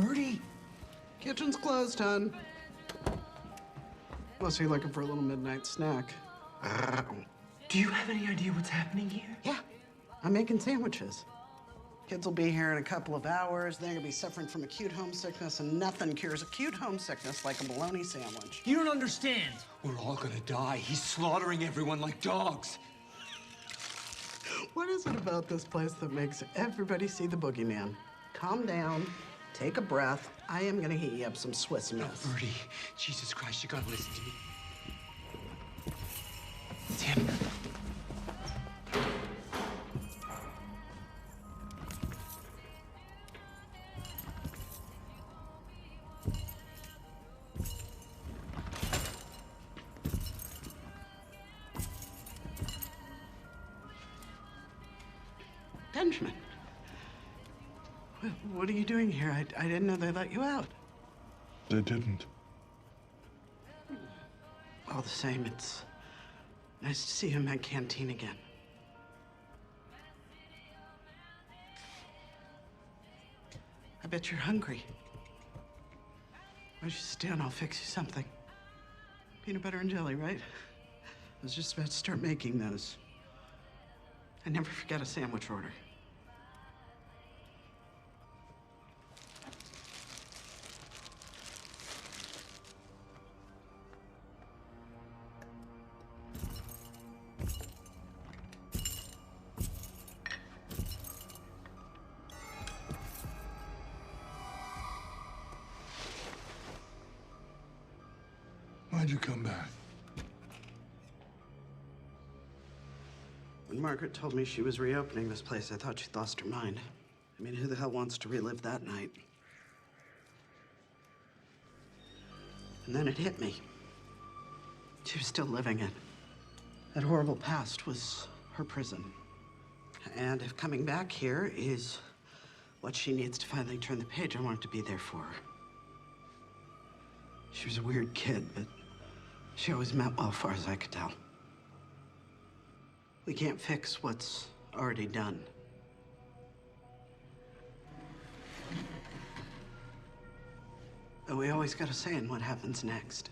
Bertie! Kitchen's closed, hon. Unless you're looking for a little midnight snack. Do you have any idea what's happening here? Yeah, I'm making sandwiches. Kids will be here in a couple of hours. They're gonna be suffering from acute homesickness, and nothing cures acute homesickness like a bologna sandwich. You don't understand. We're all gonna die. He's slaughtering everyone like dogs. What is it about this place that makes everybody see the boogeyman? Calm down, take a breath. I am gonna heat you up some Swiss Miss. Oh, Bertie, Jesus Christ, you gotta listen to me. It's him. Benjamin, what are you doing here? I didn't know they let you out. They didn't. All the same, it's nice to see you in my canteen again. I bet you're hungry. Why don't you sit down? I'll fix you something. Peanut butter and jelly, right? I was just about to start making those. I never forget a sandwich order. Why'd you come back? When Margaret told me she was reopening this place, I thought she'd lost her mind. I mean, who the hell wants to relive that night? And then it hit me. She was still living it. That horrible past was her prison. And if coming back here is what she needs to finally turn the page, I wanted to be there for her. She was a weird kid, but she always meant well, as far as I could tell. We can't fix what's already done. But we always got a say in what happens next.